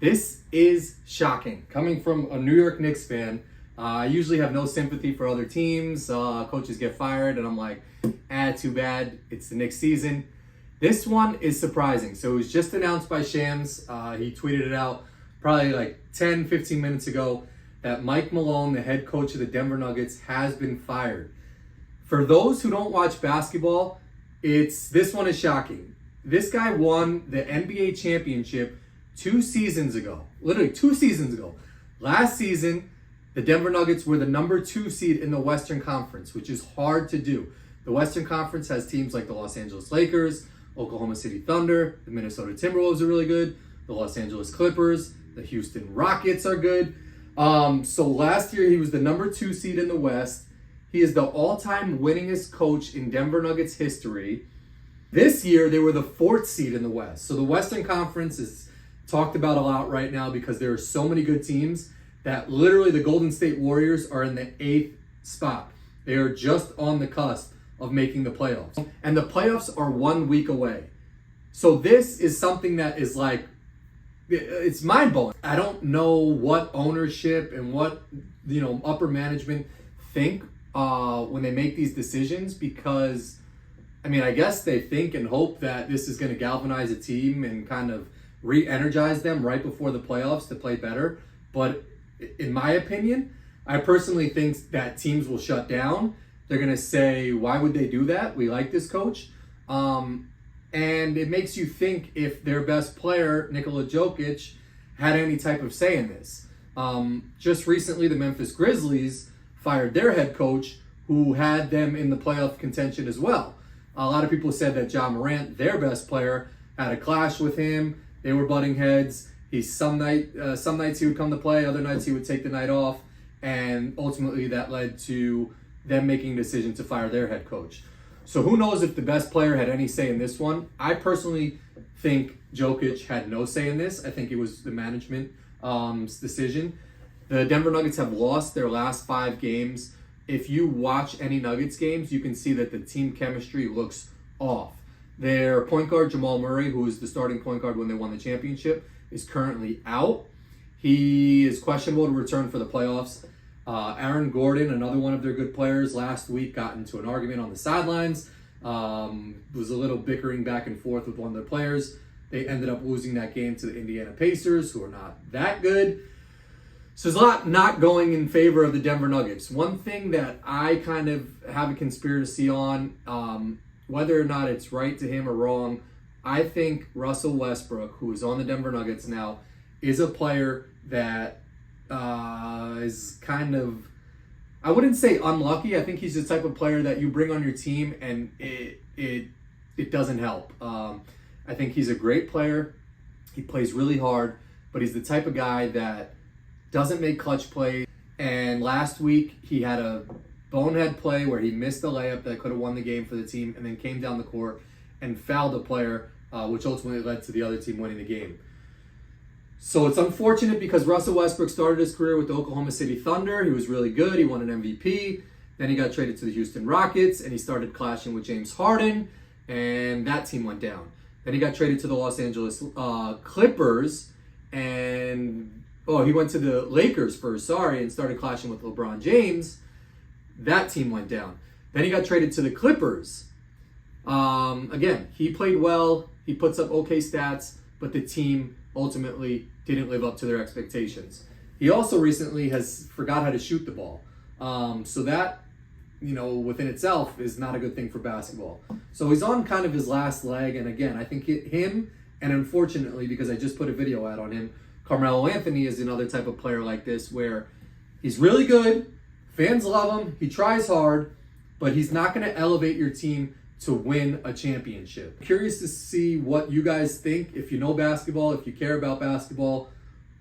This is shocking. Coming from a New York Knicks fan, I usually have no sympathy for other teams. Coaches get fired, and I'm like, too bad. It's the Knicks season. This one is surprising. So it was just announced by Shams. He tweeted it out probably like 10, 15 minutes ago that Mike Malone, the head coach of the Denver Nuggets, has been fired. For those who don't watch basketball, this one is shocking. This guy won the NBA championship 2 seasons ago. Literally 2 seasons ago. Last season, the Denver Nuggets were the number 2 seed in the Western Conference, which is hard to do. The Western Conference has teams like the Los Angeles Lakers, Oklahoma City Thunder, the Minnesota Timberwolves are really good, the Los Angeles Clippers, the Houston Rockets are good. So last year he was the number 2 seed in the West. He is the all-time winningest coach in Denver Nuggets history. This year they were the 4th seed in the West. So the Western Conference is talked about a lot right now because there are so many good teams that literally the Golden State Warriors are in the 8th spot. They are just on the cusp of making the playoffs. And the playoffs are 1 week away. So this is something that is like, it's mind-blowing. I don't know what ownership and what, upper management think when they make these decisions, because, I guess they think and hope that this is going to galvanize a team and kind of re-energize them right before the playoffs to play better. But in my opinion, I personally think that teams will shut down. They're going to say, why would they do that? We like this coach. And it makes you think if their best player, Nikola Jokic, had any type of say in this. Just recently, the Memphis Grizzlies fired their head coach, who had them in the playoff contention as well. A lot of people said that Ja Morant, their best player, had a clash with him. They were butting heads. Some nights he would come to play, other nights he would take the night off, and ultimately that led to them making a decision to fire their head coach. So who knows if the best player had any say in this one. I personally think Jokic had no say in this. I think it was the management's decision. The Denver Nuggets have lost their last 5 games. If you watch any Nuggets games, you can see that the team chemistry looks off. Their point guard, Jamal Murray, who was the starting point guard when they won the championship, is currently out. He is questionable to return for the playoffs. Aaron Gordon, another one of their good players, last week got into an argument on the sidelines. Was a little bickering back and forth with one of their players. They ended up losing that game to the Indiana Pacers, who are not that good. So there's a lot not going in favor of the Denver Nuggets. One thing that I kind of have a conspiracy on, whether or not it's right to him or wrong, I think Russell Westbrook, who is on the Denver Nuggets now, is a player that is kind of, I wouldn't say unlucky. I think he's the type of player that you bring on your team and it doesn't help. I think he's a great player. He plays really hard, but he's the type of guy that doesn't make clutch plays. And last week he had a bonehead play where he missed a layup that could have won the game for the team, and then came down the court and fouled a player, which ultimately led to the other team winning the game. So it's unfortunate because Russell Westbrook started his career with the Oklahoma City Thunder. He was really good. He won an MVP. Then he got traded to the Houston Rockets, and he started clashing with James Harden, and that team went down. Then he got traded to the Los Angeles Clippers, and he went to the Lakers first, and started clashing with LeBron James. That team went down. Then he got traded to the Clippers. Again, he played well. He puts up okay stats, but the team ultimately didn't live up to their expectations. He also recently has forgot how to shoot the ball. So that, within itself is not a good thing for basketball. So he's on kind of his last leg. And again, I think him, and unfortunately, because I just put a video out on him, Carmelo Anthony is another type of player like this where he's really good. Fans love him. He tries hard, but he's not going to elevate your team to win a championship. Curious to see what you guys think. If you know basketball, if you care about basketball,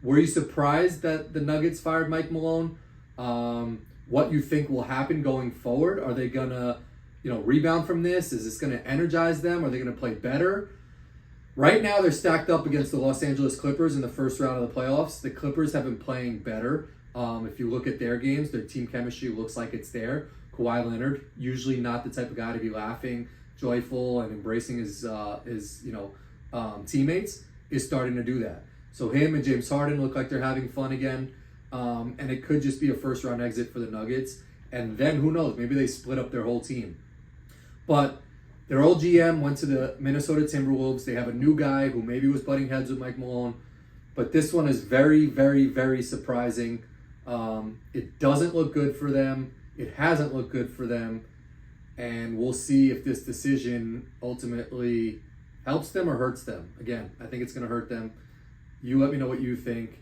were you surprised that the Nuggets fired Mike Malone? What you think will happen going forward? Are they gonna, rebound from this? Is this gonna energize them? Are they gonna play better? Right now, they're stacked up against the Los Angeles Clippers in the first round of the playoffs. The Clippers have been playing better. If you look at their games, their team chemistry looks like it's there. Kawhi Leonard, usually not the type of guy to be laughing, joyful, and embracing his teammates, is starting to do that. So him and James Harden look like they're having fun again. And it could just be a first round exit for the Nuggets. And then who knows? Maybe they split up their whole team. But their old GM went to the Minnesota Timberwolves. They have a new guy who maybe was butting heads with Mike Malone. But this one is very, very, very surprising. It doesn't look good for them. It hasn't looked good for them. And we'll see if this decision ultimately helps them or hurts them. Again, I think it's going to hurt them. You let me know what you think.